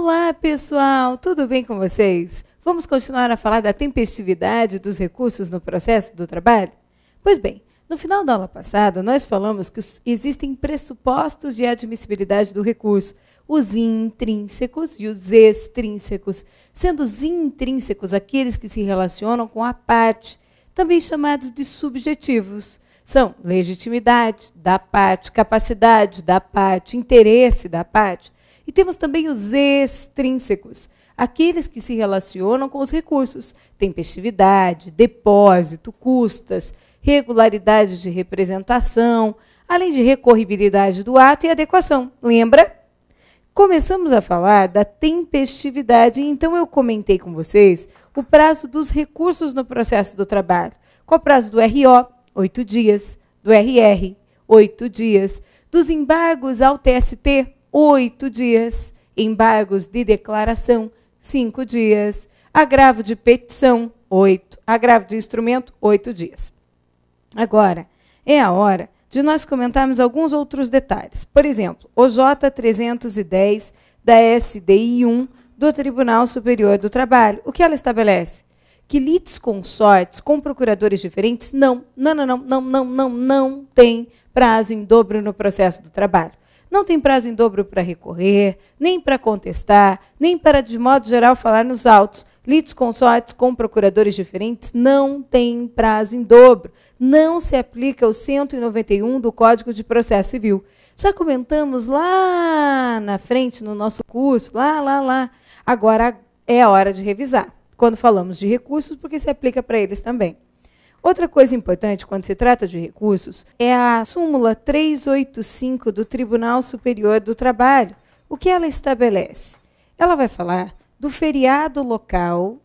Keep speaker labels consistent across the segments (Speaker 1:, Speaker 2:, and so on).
Speaker 1: Olá, pessoal! Tudo bem com vocês? Vamos continuar a falar da tempestividade dos recursos no processo do trabalho? Pois bem, no final da aula passada, nós falamos que existem pressupostos de admissibilidade do recurso, os intrínsecos e os extrínsecos, sendo os intrínsecos aqueles que se relacionam com a parte, também chamados de subjetivos. São legitimidade da parte, capacidade da parte, interesse da parte. E temos também os extrínsecos, aqueles que se relacionam com os recursos, tempestividade, depósito, custas, regularidade de representação, além de recorribilidade do ato e adequação. Lembra? Começamos a falar da tempestividade, e então eu comentei com vocês o prazo dos recursos no processo do trabalho. Qual o prazo do RO? 8 dias. Do RR? 8 dias. Dos embargos ao TST? 8 dias. Embargos de declaração? 5 dias. Agravo de petição? 8. Agravo de instrumento? 8 dias. Agora, é a hora de nós comentarmos alguns outros detalhes. Por exemplo, o J310 da SDI 1 do Tribunal Superior do Trabalho. O que ela estabelece? Que litisconsortes com procuradores diferentes não tem prazo em dobro no processo do trabalho. Não tem prazo em dobro para recorrer, nem para contestar, nem para, de modo geral, falar nos autos. Litisconsortes com procuradores diferentes não tem prazo em dobro. Não se aplica o 191 do Código de Processo Civil. Já comentamos lá na frente, no nosso curso, lá. Agora é a hora de revisar, quando falamos de recursos, porque se aplica para eles também. Outra coisa importante quando se trata de recursos é a súmula 385 do Tribunal Superior do Trabalho. O que ela estabelece? Ela vai falar do feriado local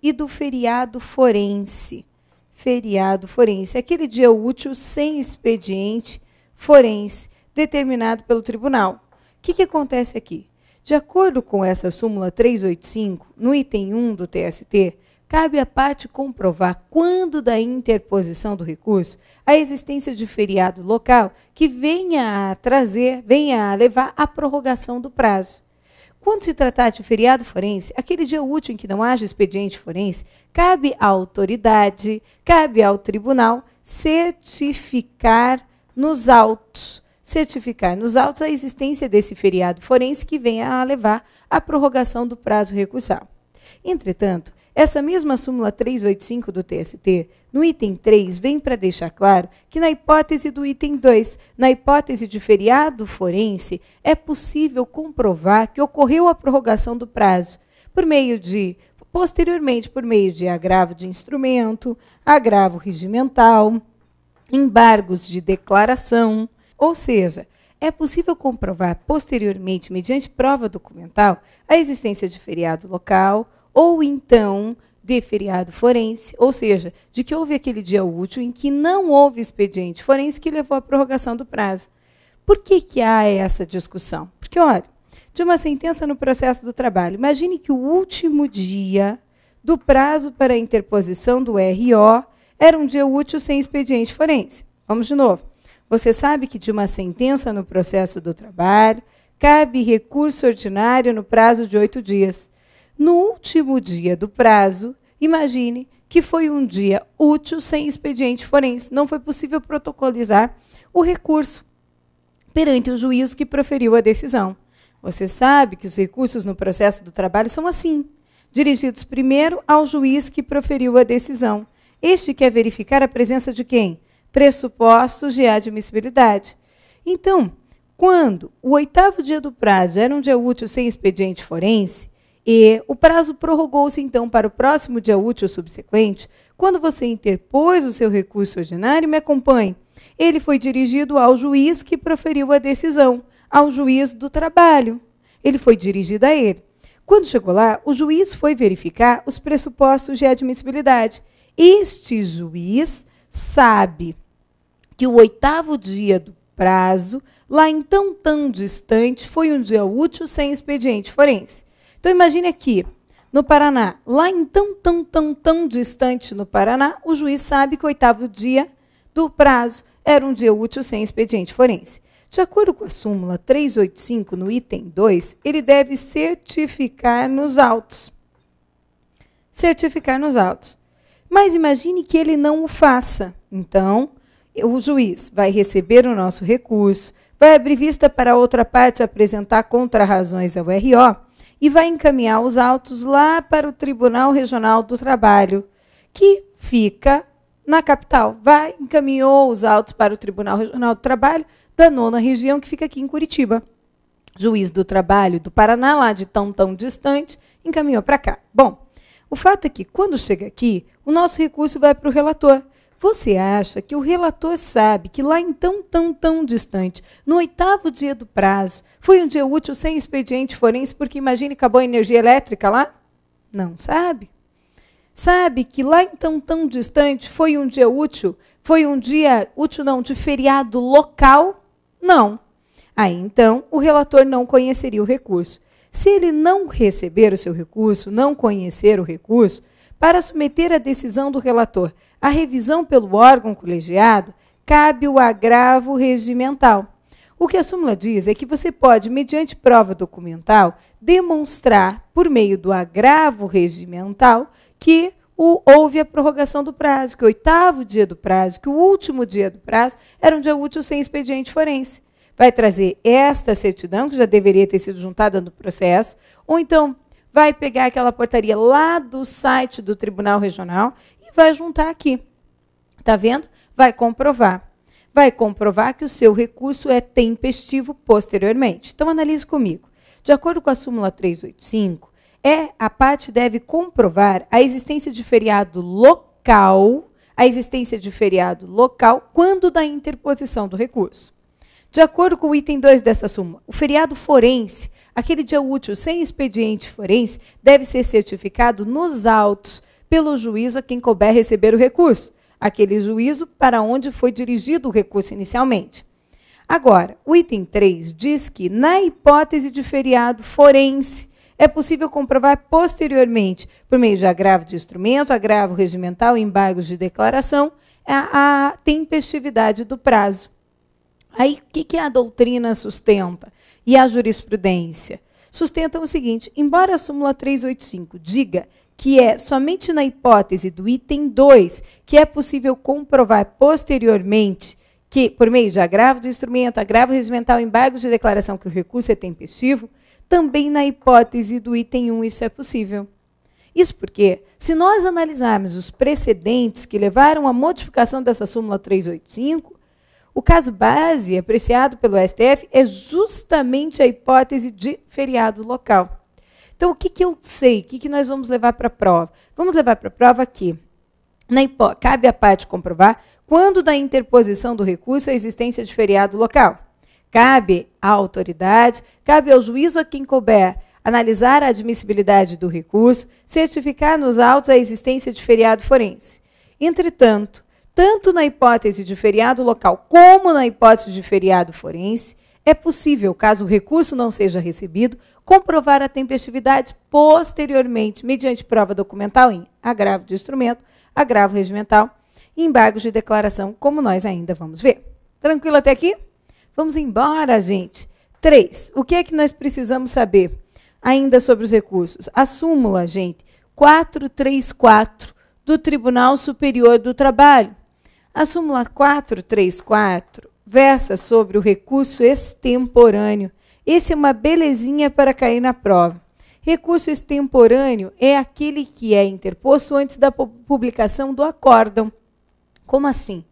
Speaker 1: e do feriado forense. Feriado forense, aquele dia útil sem expediente forense determinado pelo tribunal. O que acontece aqui? De acordo com essa súmula 385, no item 1 do TST, cabe à parte comprovar, quando da interposição do recurso, a existência de feriado local que venha a levar à prorrogação do prazo. Quando se tratar de feriado forense, aquele dia útil em que não haja expediente forense, cabe à autoridade, cabe ao tribunal certificar nos autos a existência desse feriado forense que venha a levar à prorrogação do prazo recursal. Entretanto, essa mesma súmula 385 do TST, no item 3, vem para deixar claro que na hipótese do item 2, na hipótese de feriado forense, é possível comprovar que ocorreu a prorrogação do prazo posteriormente por meio de agravo de instrumento, agravo regimental, embargos de declaração, ou seja, é possível comprovar posteriormente, mediante prova documental, a existência de feriado local ou então de feriado forense, ou seja, de que houve aquele dia útil em que não houve expediente forense que levou à prorrogação do prazo. Por que há essa discussão? Porque, olha, de uma sentença no processo do trabalho, imagine que o último dia do prazo para a interposição do RO era um dia útil sem expediente forense. Vamos de novo. Você sabe que de uma sentença no processo do trabalho, cabe recurso ordinário no prazo de 8 dias. No último dia do prazo, imagine que foi um dia útil sem expediente forense. Não foi possível protocolizar o recurso perante o juízo que proferiu a decisão. Você sabe que os recursos no processo do trabalho são assim, dirigidos primeiro ao juiz que proferiu a decisão. Este quer verificar a presença de quem? Pressupostos de admissibilidade. Então, quando o 8º dia do prazo era um dia útil sem expediente forense, e o prazo prorrogou-se, então, para o próximo dia útil subsequente, quando você interpôs o seu recurso ordinário, me acompanhe. Ele foi dirigido ao juiz que proferiu a decisão, ao juiz do trabalho. Ele foi dirigido a ele. Quando chegou lá, o juiz foi verificar os pressupostos de admissibilidade. Este juiz sabe que o 8º dia do prazo, lá então tão distante, foi um dia útil sem expediente forense. Então, imagine aqui, no Paraná, lá então tão distante no Paraná, o juiz sabe que o 8º dia do prazo era um dia útil sem expediente forense. De acordo com a súmula 385, no item 2, ele deve certificar nos autos. Certificar nos autos. Mas imagine que ele não o faça. Então, o juiz vai receber o nosso recurso, vai abrir vista para a outra parte apresentar contrarrazões ao RO e vai encaminhar os autos lá para o Tribunal Regional do Trabalho, que fica na capital. Encaminhou os autos para o Tribunal Regional do Trabalho da 9ª região, que fica aqui em Curitiba. Juiz do Trabalho do Paraná, lá de tão distante, encaminhou para cá. Bom, o fato é que, quando chega aqui, o nosso recurso vai para o relator. Você acha que o relator sabe que lá em tão distante, no 8º dia do prazo, foi um dia útil sem expediente forense, porque imagine, acabou a energia elétrica lá? Não sabe. Sabe que lá em tão distante foi um dia útil? Foi um dia útil, não, de feriado local? Não. Aí, então, o relator não conheceria o recurso. Se ele não receber o seu recurso, não conhecer o recurso, para submeter a decisão do relator à revisão pelo órgão colegiado, cabe o agravo regimental. O que a súmula diz é que você pode, mediante prova documental, demonstrar, por meio do agravo regimental, que houve a prorrogação do prazo, que o 8º dia do prazo, que o último dia do prazo era um dia útil sem expediente forense. Vai trazer esta certidão, que já deveria ter sido juntada no processo, ou então vai pegar aquela portaria lá do site do Tribunal Regional e vai juntar aqui. Está vendo? Vai comprovar. Vai comprovar que o seu recurso é tempestivo posteriormente. Então, analise comigo. De acordo com a súmula 385, a parte deve comprovar a existência de feriado local, quando da interposição do recurso. De acordo com o item 2 dessa súmula, o feriado forense, aquele dia útil sem expediente forense, deve ser certificado nos autos pelo juízo a quem couber receber o recurso, aquele juízo para onde foi dirigido o recurso inicialmente. Agora, o item 3 diz que, na hipótese de feriado forense, é possível comprovar posteriormente, por meio de agravo de instrumento, agravo regimental e embargos de declaração, a tempestividade do prazo. Aí, o que a doutrina sustenta? E a jurisprudência? Sustentam o seguinte: embora a súmula 385 diga que é somente na hipótese do item 2 que é possível comprovar posteriormente que, por meio de agravo de instrumento, agravo regimental, embargos de declaração, que o recurso é tempestivo, também na hipótese do item 1 isso é possível. Isso porque, se nós analisarmos os precedentes que levaram à modificação dessa súmula 385, o caso base apreciado pelo STF é justamente a hipótese de feriado local. Então, o que eu sei? O que nós vamos levar para a prova? Vamos levar para a prova que cabe à parte comprovar quando da interposição do recurso a existência de feriado local. Cabe à autoridade, cabe ao juízo a quem couber analisar a admissibilidade do recurso, certificar nos autos a existência de feriado forense. Entretanto, tanto na hipótese de feriado local como na hipótese de feriado forense, é possível, caso o recurso não seja recebido, comprovar a tempestividade posteriormente, mediante prova documental em agravo de instrumento, agravo regimental e embargos de declaração, como nós ainda vamos ver. Tranquilo até aqui? Vamos embora, gente. 3. O que é que nós precisamos saber ainda sobre os recursos? A súmula, gente, 434 do Tribunal Superior do Trabalho. A súmula 434 versa sobre o recurso extemporâneo. Esse é uma belezinha para cair na prova. Recurso extemporâneo é aquele que é interposto antes da publicação do acórdão. Como assim?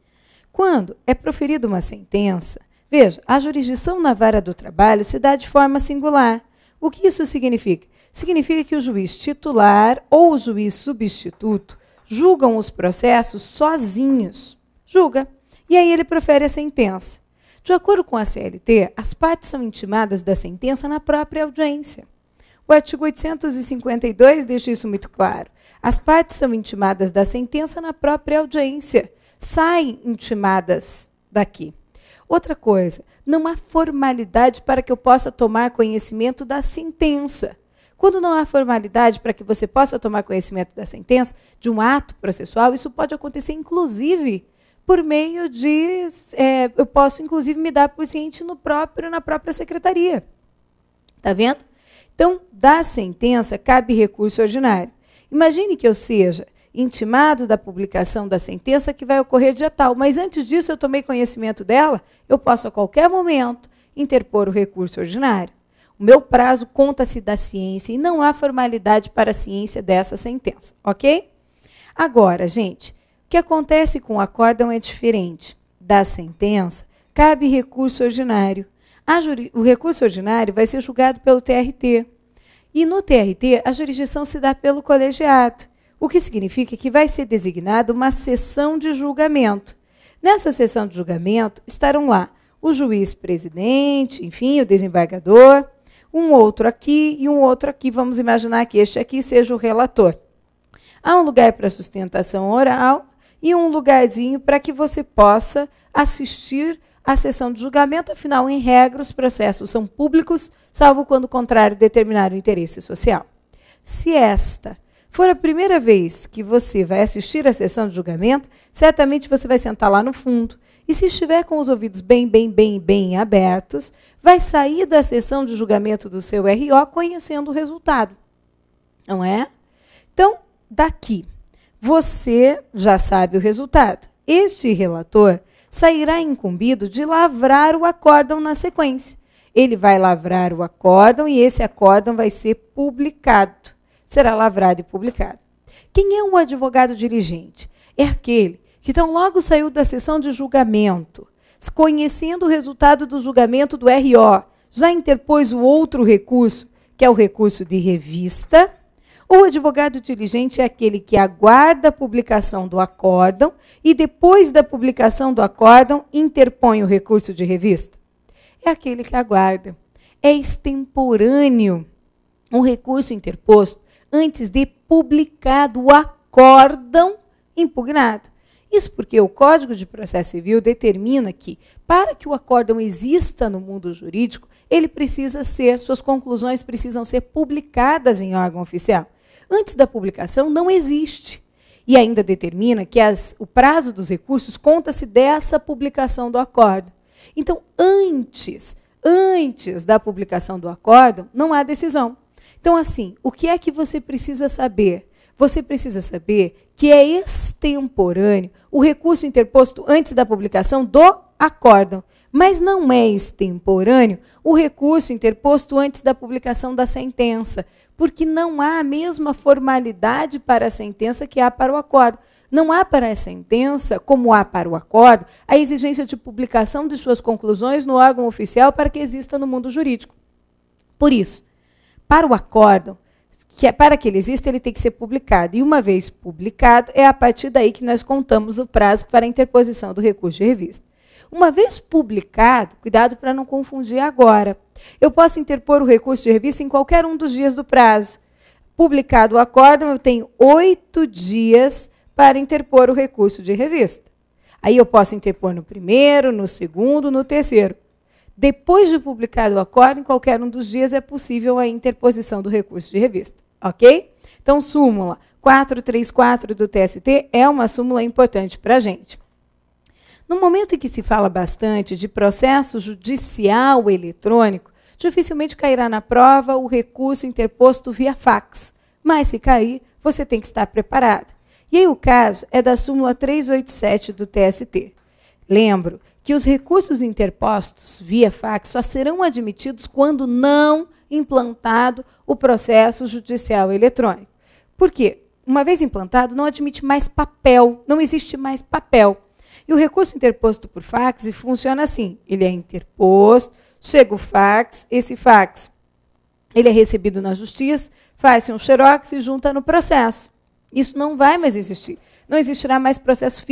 Speaker 1: Quando é proferida uma sentença, veja, a jurisdição na vara do trabalho se dá de forma singular. O que isso significa? Significa que o juiz titular ou o juiz substituto julgam os processos sozinhos. Julga. E aí ele profere a sentença. De acordo com a CLT, as partes são intimadas da sentença na própria audiência. O artigo 852 deixa isso muito claro. As partes são intimadas da sentença na própria audiência. Saem intimadas daqui. Outra coisa, não há formalidade para que eu possa tomar conhecimento da sentença. Quando não há formalidade para que você possa tomar conhecimento da sentença, de um ato processual, isso pode acontecer, inclusive, por meio de... eu posso, inclusive, me dar por ciente na própria secretaria. Está vendo? Então, da sentença, cabe recurso ordinário. Imagine que eu seja intimado da publicação da sentença que vai ocorrer dia tal, mas antes disso eu tomei conhecimento dela, eu posso a qualquer momento interpor o recurso ordinário. O meu prazo conta-se da ciência e não há formalidade para a ciência dessa sentença, ok? Agora, gente, o que acontece com o acórdão é diferente. Da sentença, cabe recurso ordinário. O recurso ordinário vai ser julgado pelo TRT. E no TRT, a jurisdição se dá pelo colegiado, o que significa que vai ser designada uma sessão de julgamento. Nessa sessão de julgamento estarão lá o juiz presidente, enfim, o desembargador, um outro aqui e um outro aqui. Vamos imaginar que este aqui seja o relator. Há um lugar para sustentação oral e um lugarzinho para que você possa assistir à sessão de julgamento. Afinal, em regra, os processos são públicos, salvo quando o contrário determinar o interesse social. Se esta for a primeira vez que você vai assistir à sessão de julgamento, certamente você vai sentar lá no fundo. E se estiver com os ouvidos bem abertos, vai sair da sessão de julgamento do seu RO conhecendo o resultado. Não é? Então, daqui, você já sabe o resultado. Este relator sairá incumbido de lavrar o acórdão na sequência. Ele vai lavrar o acórdão e esse acórdão vai ser publicado. Será lavrado e publicado. Quem é um advogado diligente? É aquele que tão logo saiu da sessão de julgamento, conhecendo o resultado do julgamento do RO, já interpôs o outro recurso, que é o recurso de revista. O advogado diligente é aquele que aguarda a publicação do acórdão e, depois da publicação do acórdão, interpõe o recurso de revista. É aquele que aguarda. É extemporâneo um recurso interposto antes de publicado o acórdão impugnado. Isso porque o Código de Processo Civil determina que, para que o acórdão exista no mundo jurídico, suas conclusões precisam ser publicadas em órgão oficial. Antes da publicação, não existe. E ainda determina que o prazo dos recursos conta-se dessa publicação do acórdão. Então, antes da publicação do acórdão, não há decisão. Então, assim, o que é que você precisa saber? Você precisa saber que é extemporâneo o recurso interposto antes da publicação do acórdão, mas não é extemporâneo o recurso interposto antes da publicação da sentença, porque não há a mesma formalidade para a sentença que há para o acórdão. Não há para a sentença, como há para o acórdão, a exigência de publicação de suas conclusões no órgão oficial para que exista no mundo jurídico. Por isso, para o acórdão, para que ele exista, ele tem que ser publicado. E uma vez publicado, é a partir daí que nós contamos o prazo para a interposição do recurso de revista. Uma vez publicado, cuidado para não confundir agora, eu posso interpor o recurso de revista em qualquer um dos dias do prazo. Publicado o acórdão, eu tenho 8 dias para interpor o recurso de revista. Aí eu posso interpor no primeiro, no segundo, no terceiro. Depois de publicado o acórdão, em qualquer um dos dias é possível a interposição do recurso de revista. Ok? Então, súmula 434 do TST é uma súmula importante para a gente. No momento em que se fala bastante de processo judicial eletrônico, dificilmente cairá na prova o recurso interposto via fax. Mas, se cair, você tem que estar preparado. E aí o caso é da súmula 387 do TST. Lembro que os recursos interpostos via fax só serão admitidos quando não implantado o processo judicial eletrônico. Por quê? Uma vez implantado, não admite mais papel, não existe mais papel. E o recurso interposto por fax funciona assim, ele é interposto, chega o fax, esse fax ele é recebido na justiça, faz-se um xerox e junta no processo. Isso não vai mais existir. Não existirá mais processo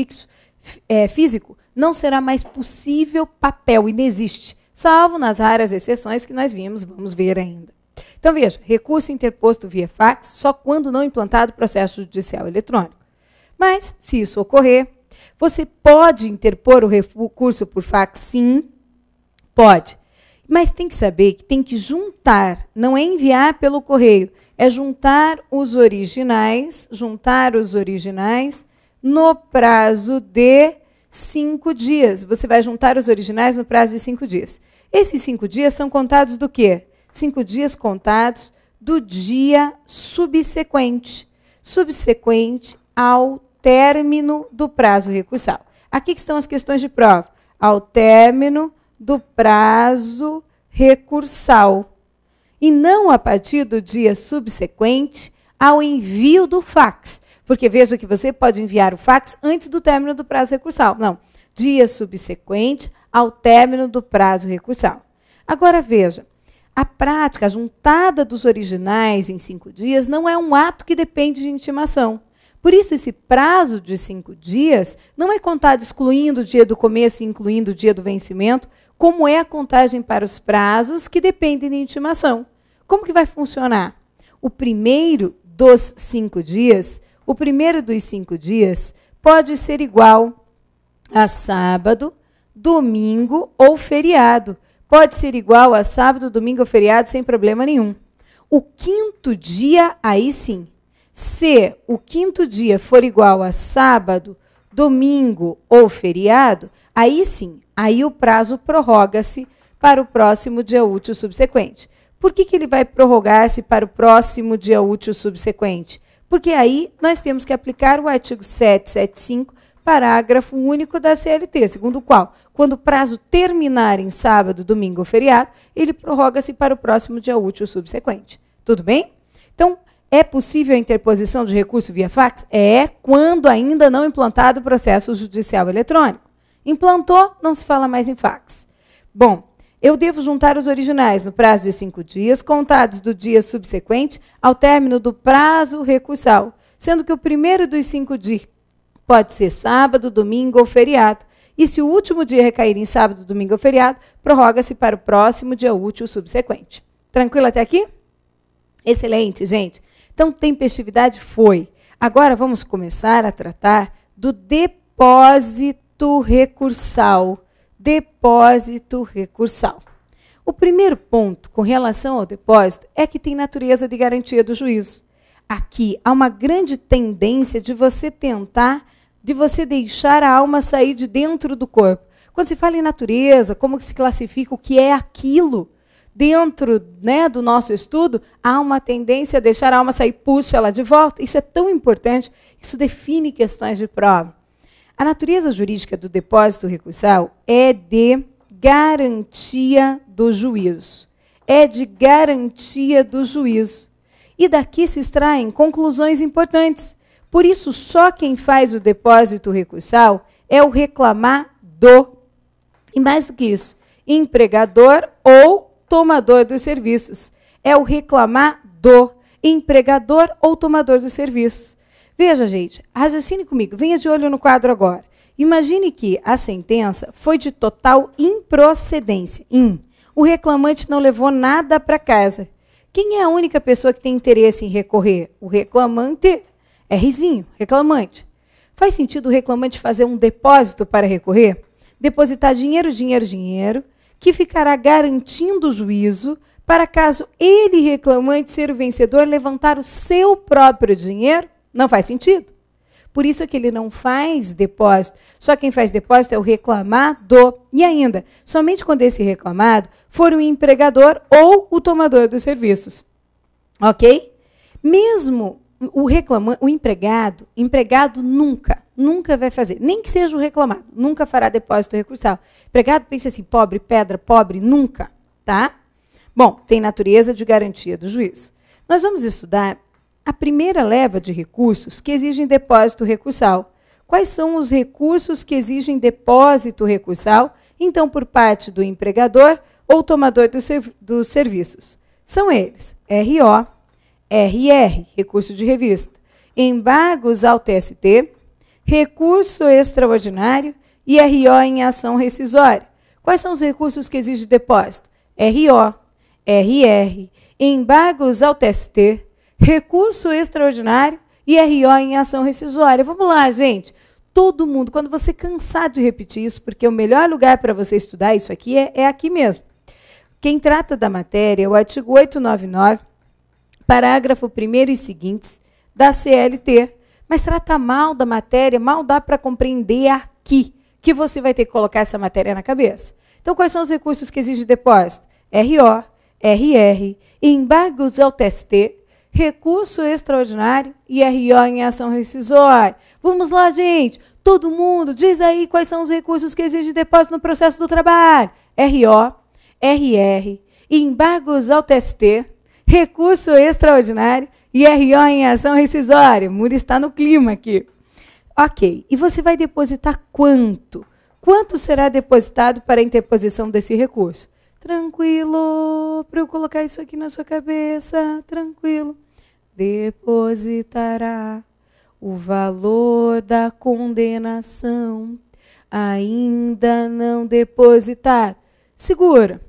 Speaker 1: físico, não será mais possível papel, inexiste, salvo nas raras exceções que nós vamos ver ainda. Então, veja, recurso interposto via fax só quando não implantado processo judicial eletrônico. Mas, se isso ocorrer, você pode interpor o recurso por fax? Sim, pode. Mas tem que saber que tem que juntar, não é enviar pelo correio, é juntar os originais no prazo de 5 dias. Você vai juntar os originais no prazo de 5 dias. Esses 5 dias são contados do quê? 5 dias contados do dia subsequente. Subsequente ao término do prazo recursal. Aqui que estão as questões de prova. Ao término do prazo recursal. E não a partir do dia subsequente ao envio do fax. Porque veja que você pode enviar o fax antes do término do prazo recursal. Não, dia subsequente ao término do prazo recursal. Agora veja, a prática, a juntada dos originais em 5 dias não é um ato que depende de intimação. Por isso, esse prazo de 5 dias não é contado excluindo o dia do começo e incluindo o dia do vencimento, como é a contagem para os prazos que dependem de intimação. Como que vai funcionar? O primeiro dos 5 dias pode ser igual a sábado, domingo ou feriado. Pode ser igual a sábado, domingo ou feriado sem problema nenhum. O 5º dia, aí sim. Se o 5º dia for igual a sábado, domingo ou feriado, aí sim, aí o prazo prorroga-se para o próximo dia útil subsequente. Por que ele vai prorrogar-se para o próximo dia útil subsequente? Porque aí nós temos que aplicar o artigo 775, parágrafo único da CLT, segundo o qual, quando o prazo terminar em sábado, domingo ou feriado, ele prorroga-se para o próximo dia útil subsequente. Tudo bem? Então, é possível a interposição de recurso via fax? É, quando ainda não implantado o processo judicial eletrônico. Implantou, não se fala mais em fax. Bom, eu devo juntar os originais no prazo de 5 dias, contados do dia subsequente ao término do prazo recursal, sendo que o primeiro dos 5 dias pode ser sábado, domingo ou feriado. E se o último dia recair em sábado, domingo ou feriado, prorroga-se para o próximo dia útil subsequente. Tranquilo até aqui? Excelente, gente. Então, tempestividade foi. Agora vamos começar a tratar do depósito recursal. Depósito recursal. O primeiro ponto com relação ao depósito é que tem natureza de garantia do juízo. Aqui há uma grande tendência de você deixar a alma sair de dentro do corpo. Quando se fala em natureza, como se classifica o que é aquilo, dentro, né, do nosso estudo, há uma tendência a deixar a alma sair, puxa ela de volta. Isso é tão importante, isso define questões de prova. A natureza jurídica do depósito recursal é de garantia do juízo. É de garantia do juízo. E daqui se extraem conclusões importantes. Por isso, só quem faz o depósito recursal é o reclamado. E mais do que isso, empregador ou tomador dos serviços. É o reclamado, empregador ou tomador dos serviços. Veja, gente, raciocine comigo, venha de olho no quadro agora. Imagine que a sentença foi de total improcedência. O reclamante não levou nada para casa. Quem é a única pessoa que tem interesse em recorrer? O reclamante. Rzinho, reclamante. Faz sentido o reclamante fazer um depósito para recorrer? Depositar dinheiro, que ficará garantindo o juízo para caso ele, reclamante, ser o vencedor, levantar o seu próprio dinheiro? Não faz sentido. Por isso é que ele não faz depósito. Só quem faz depósito é o reclamado. E ainda, somente quando esse reclamado for o empregador ou o tomador dos serviços. Ok? Mesmo o empregado nunca vai fazer, nem que seja o reclamado, nunca fará depósito recursal. O empregado pensa assim, pobre, pedra, pobre, nunca, tá? Bom, tem natureza de garantia do juiz. Nós vamos estudar a primeira leva de recursos que exigem depósito recursal. Quais são os recursos que exigem depósito recursal, então, por parte do empregador ou tomador dos serviços? São eles, RO, RR, recurso de revista, embargos ao TST, recurso extraordinário e RO em ação rescisória. Quais são os recursos que exigem depósito? RO, RR, embargos ao TST, recurso extraordinário e RO em ação rescisória. Vamos lá, gente. Todo mundo, quando você cansar de repetir isso, porque o melhor lugar para você estudar isso aqui é aqui mesmo. Quem trata da matéria é o artigo 899, parágrafo 1º e seguintes da CLT. Mas trata mal da matéria, mal dá para compreender aqui. que você vai ter que colocar essa matéria na cabeça. Então, quais são os recursos que exigem depósito? RO, RR, embargos ao TST, recurso extraordinário e RO em ação rescisória. Vamos lá, gente. Todo mundo, diz aí quais são os recursos que exigem depósito no processo do trabalho. RO, RR, embargos ao TST, recurso extraordinário e RO em ação rescisória. Muri está no clima aqui. Ok. E você vai depositar quanto? Quanto será depositado para a interposição desse recurso? Tranquilo, para eu colocar isso aqui na sua cabeça, tranquilo. Depositará o valor da condenação ainda não depositado. Segura.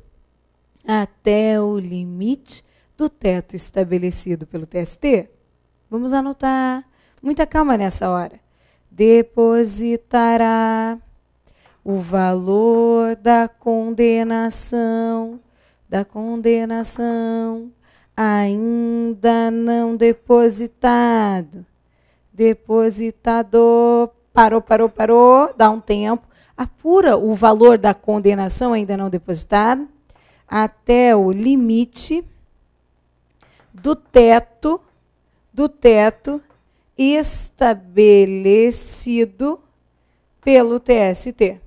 Speaker 1: Até o limite do teto estabelecido pelo TST. Vamos anotar. Muita calma nessa hora. Depositará o valor da condenação ainda não depositado. Depositador, parou, dá um tempo, apura o valor da condenação ainda não depositado até o limite do teto estabelecido pelo TST.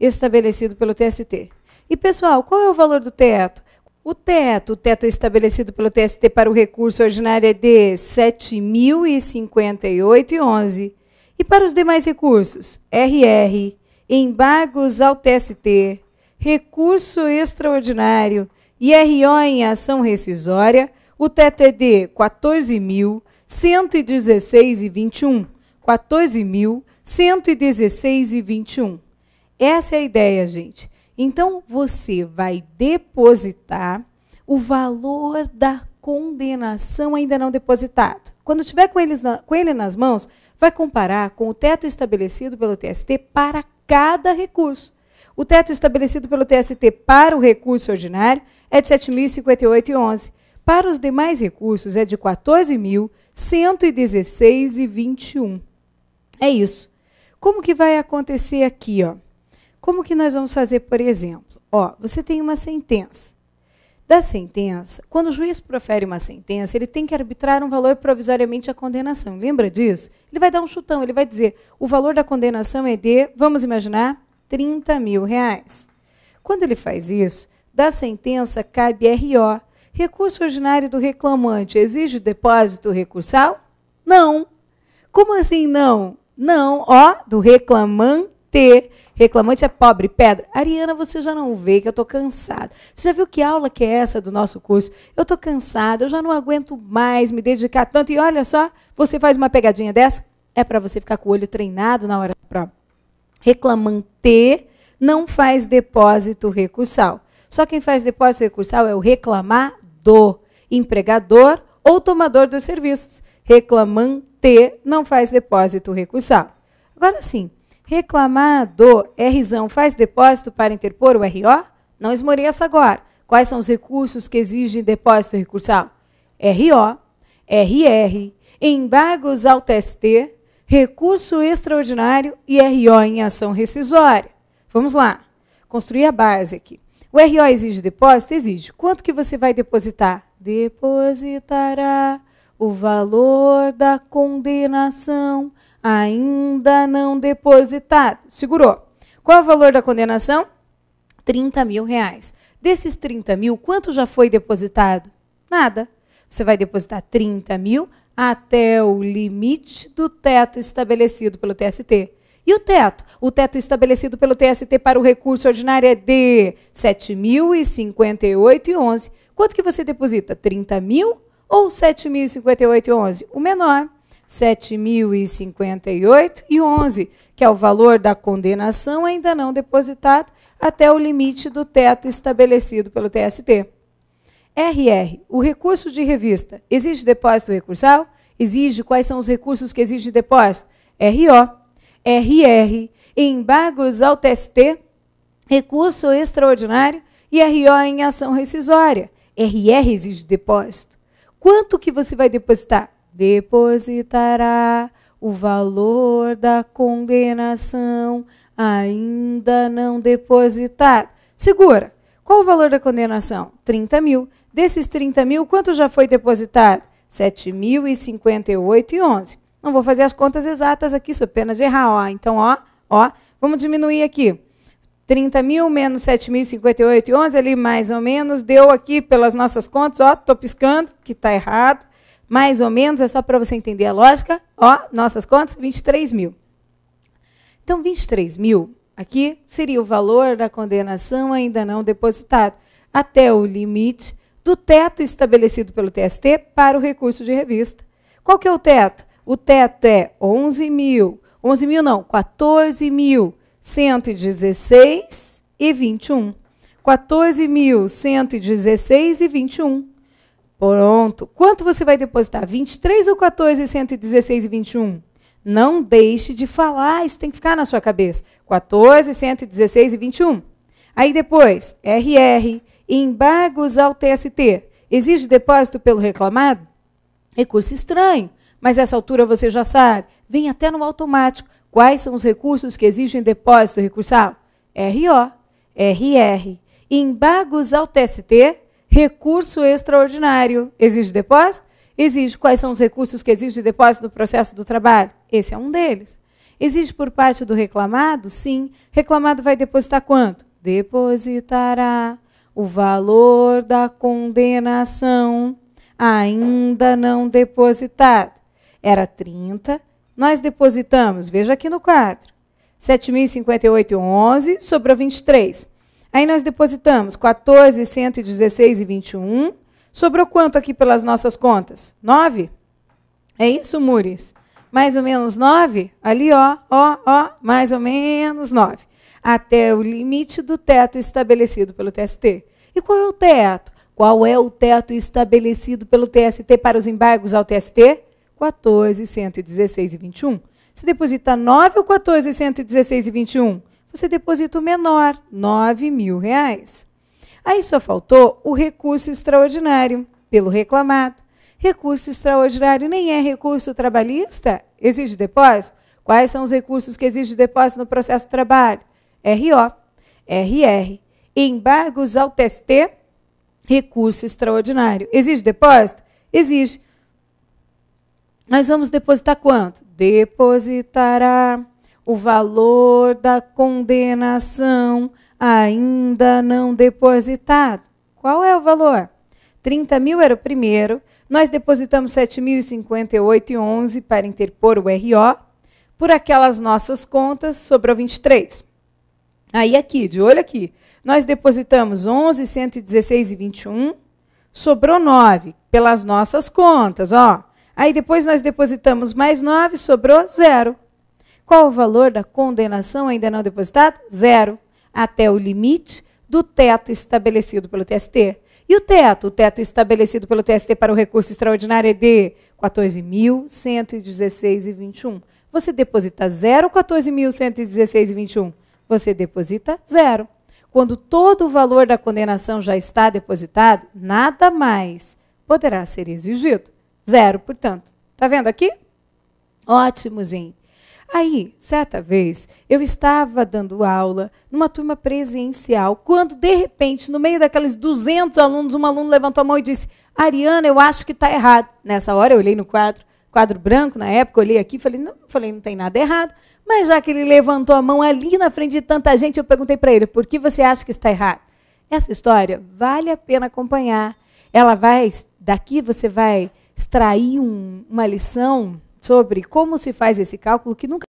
Speaker 1: Estabelecido pelo TST. E, pessoal, qual é o valor do teto? O teto estabelecido pelo TST para o recurso ordinário é de R$ 7.058,11. E para os demais recursos? RR, embargos ao TST, recurso extraordinário e RO em ação rescisória, o teto é de R$ 14.116,21. 14.116,21. Essa é a ideia, gente. Então, você vai depositar o valor da condenação ainda não depositado. Quando tiver com ele nas mãos, vai comparar com o teto estabelecido pelo TST para cada recurso. O teto estabelecido pelo TST para o recurso ordinário é de R$ 7.058,11. Para os demais recursos, é de R$ 14.116,21. É isso. Como que vai acontecer aqui, ó? Como que nós vamos fazer, por exemplo? Ó, você tem uma sentença. Da sentença, quando o juiz profere uma sentença, ele tem que arbitrar um valor provisoriamente à condenação. Lembra disso? Ele vai dar um chutão, ele vai dizer, o valor da condenação é de, vamos imaginar, R$ 30.000. Quando ele faz isso, da sentença cabe RO. Recurso ordinário do reclamante exige o depósito recursal? Não. Como assim não? Não, ó, do reclamante. Reclamante é pobre, pedra. Ariana, você já não vê que eu estou cansada. Você já viu que aula que é essa do nosso curso? Eu estou cansada, eu já não aguento mais me dedicar tanto. E olha só, você faz uma pegadinha dessa, é para você ficar com o olho treinado na hora da prova. Reclamante não faz depósito recursal. Só quem faz depósito recursal é o reclamador, empregador ou tomador dos serviços. Reclamante não faz depósito recursal. Agora sim, reclamador, Rzão, faz depósito para interpor o RO? Não esmoreça agora. Quais são os recursos que exigem depósito recursal? RO, RR, embargos ao TST, recurso extraordinário e RO em ação rescisória. Vamos lá, construir a base aqui. O RO exige depósito? Exige. Quanto que você vai depositar? Depositará o valor da condenação ainda não depositado. Segurou. Qual é o valor da condenação? R$ 30.000. Desses 30.000, quanto já foi depositado? Nada. Você vai depositar 30.000 até o limite do teto estabelecido pelo TST. E o teto? O teto estabelecido pelo TST para o recurso ordinário é de R$ 7.058,11. Quanto que você deposita? 30.000 ou R$ 7.058,11? O menor. R$ 7.058,11, que é o valor da condenação ainda não depositado até o limite do teto estabelecido pelo TST. RR, o recurso de revista, exige depósito recursal? Exige. Quais são os recursos que exigem depósito? RO, RR, embargos ao TST, recurso extraordinário e RO em ação rescisória. RR exige depósito. Quanto que você vai depositar? Depositará o valor da condenação ainda não depositado. Segura. Qual o valor da condenação? 30 mil. Desses 30 mil, quanto já foi depositado? 7.058,11. Não vou fazer as contas exatas aqui, sou pena de errar. Ó. Então, vamos diminuir aqui. 30 mil menos 7.058,11, ali mais ou menos, deu aqui pelas nossas contas, estou piscando, que está errado. Mais ou menos, é só para você entender a lógica. Nossas contas, 23 mil. Então, 23 mil, aqui seria o valor da condenação ainda não depositado, até o limite do teto estabelecido pelo TST para o recurso de revista. Qual que é o teto? O teto é 14.116,21. 14.116,21. Pronto. Quanto você vai depositar? 23 ou 14.116,21? Não deixe de falar, isso tem que ficar na sua cabeça. 14.116,21. Aí depois, RR, embargos ao TST. Exige depósito pelo reclamado? Recurso estranho, mas essa altura você já sabe. Vem até no automático. Quais são os recursos que exigem depósito recursal? RO, RR, embargos ao TST, recurso extraordinário. Exige depósito? Exige. Quais são os recursos que exigem depósito no processo do trabalho? Esse é um deles. Exige por parte do reclamado? Sim. Reclamado vai depositar quanto? Depositará o valor da condenação ainda não depositado. Era 30, nós depositamos, veja aqui no quadro, 7.058,11, sobrou 23. Aí nós depositamos 14.116,21, sobrou quanto aqui pelas nossas contas? 9? É isso, Mures? Mais ou menos 9? Ali, mais ou menos 9. Até o limite do teto estabelecido pelo TST. E qual é o teto? Qual é o teto estabelecido pelo TST para os embargos ao TST? 14.116,21. Se deposita 9 ou 14.116,21? Você deposita o menor, R$ 9.000. Aí só faltou o recurso extraordinário pelo reclamado. Recurso extraordinário nem é recurso trabalhista? Exige depósito? Quais são os recursos que exigem depósito no processo de trabalho? RO, RR, embargos ao TST, recurso extraordinário. Exige depósito? Exige. Nós vamos depositar quanto? Depositará o valor da condenação ainda não depositado. Qual é o valor? 30 mil era o primeiro. Nós depositamos 7.058,11 para interpor o RO. Por aquelas nossas contas, sobrou 23. Aí aqui, de olho aqui, nós depositamos 11.116,21, sobrou 9 pelas nossas contas, Aí depois nós depositamos mais 9, sobrou 0. Qual o valor da condenação ainda não depositado? 0. Até o limite do teto estabelecido pelo TST. E o teto? O teto estabelecido pelo TST para o recurso extraordinário é de 14.116,21. Você deposita 0 ou 14.116,21? Você deposita 0. Quando todo o valor da condenação já está depositado, nada mais poderá ser exigido. 0, portanto. Está vendo aqui? Ótimo, gente. Aí, certa vez, eu estava dando aula numa turma presencial, quando, de repente, no meio daqueles 200 alunos, um aluno levantou a mão e disse: Ariana, eu acho que está errado. Nessa hora, eu olhei no quadro branco, na época, olhei aqui e falei, não tem nada errado. Mas já que ele levantou a mão ali na frente de tanta gente, eu perguntei para ele, por que você acha que está errado? Essa história vale a pena acompanhar. Daqui você vai extrair uma lição sobre como se faz esse cálculo que nunca